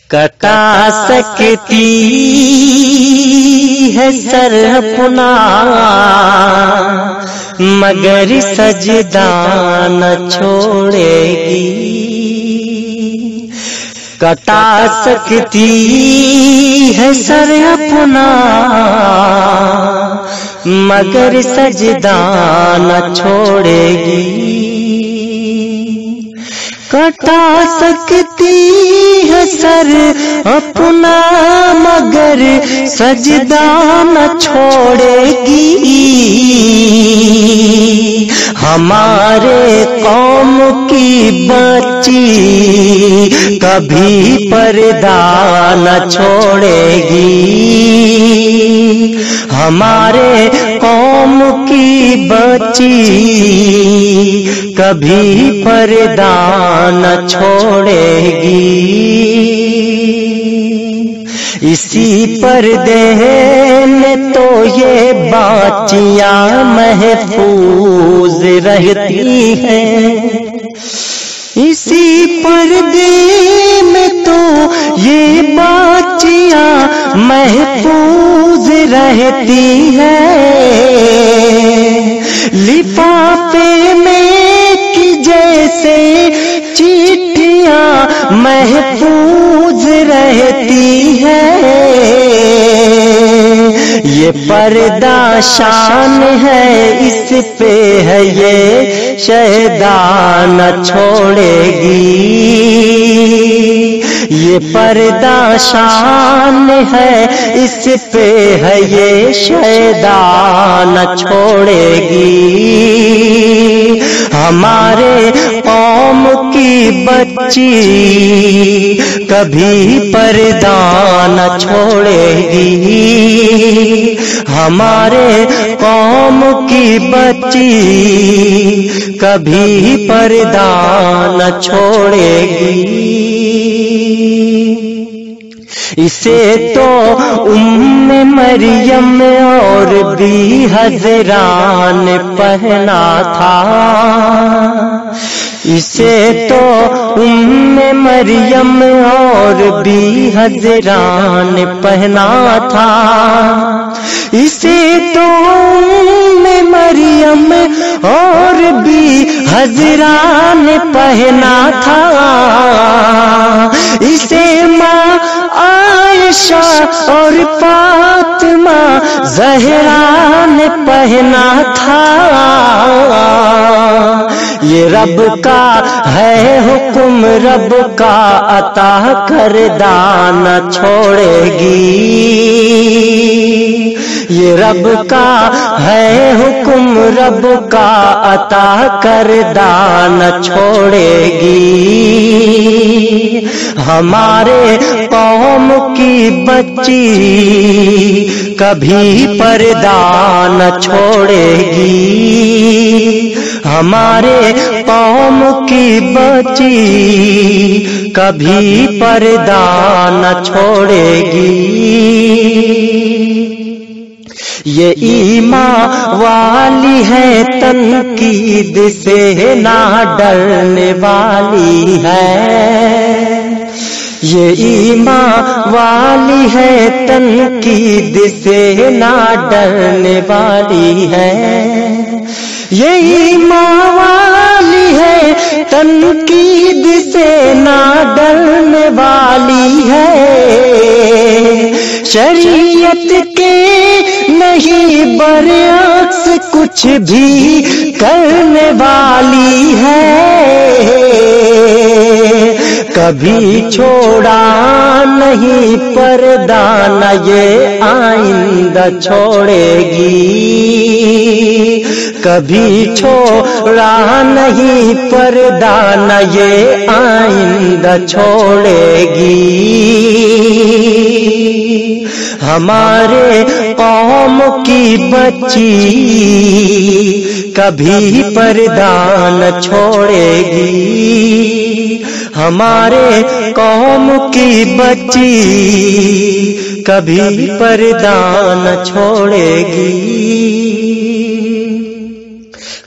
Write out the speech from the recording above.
کٹا سکتی ہے سر اپنا مگر سجدہ نہ چھوڑے گی، کٹا سکتی ہے سر اپنا مگر سجدہ نہ چھوڑے گی، کٹا سکتی ہے سر اپنا مگر سجدہ نہ چھوڑے گی، ہمارے قوم کی بچی کبھی پردہ نہ چھوڑے گی، ہمارے قوم کی بچی کبھی پردہ نہ چھوڑے گی، اسی پردے میں تو یہ بچیاں محفوظ رہتی ہیں، اسی پردے میں تو یہ بچیاں محفوظ رہتی ہیں، لفافے میں کی جیسے چٹھیاں محفوظ رہتی ہیں، یہ پردہ شان ہے اس پہ ہے یہ شیدا نہ چھوڑے گی، یہ پردہ شان ہے اس پہ ہے یہ شیدا نہ چھوڑے گی، ہمارے قوم کی بچی کبھی پردہ نہ چھوڑے گی، ہمارے قوم کی بچی کبھی پردہ نہ چھوڑے گی، اسے تو مریم اور بھی حضران پہنا تھا، اسے تو مریم اور بھی حضران پہنا تھا، اسے تو مریم اور بھی حضران پہنا تھا، اسے ماں عائشہ اور فاطمہ زہرا نے پہنا تھا، یہ رب کا ہے حکم رب کا عطا کردہ نہ چھوڑے گی، یہ رب کا ہے حکم رب کا عطا کردہ نہ چھوڑے گی، ہمارے قوم کی بچی کبھی پردہ نہ چھوڑے گی، ہمارے قوم کی بچی کبھی پردہ نہ چھوڑے گی، یہ ایمان والی ہے تنقید سے نہ ڈرنے والی ہے، یہ ایمان والی ہے تنقید سے نہ ڈرنے والی ہے، یہ ایمان والی ہے تنقید سے نہ ڈرنے والی ہے، شریعت کے نہیں برعکس کچھ بھی کرنے والی ہے، کبھی چھوڑا نہیں پردہ نہ یہ آئندہ چھوڑے گی، کبھی چھوڑا نہیں پردہ نہ یہ آئندہ چھوڑے گی، ہمارے قوم کی بچی کبھی پردہ نہ چھوڑے گی، ہمارے قوم کی بچی کبھی پردہ نہ چھوڑے گی،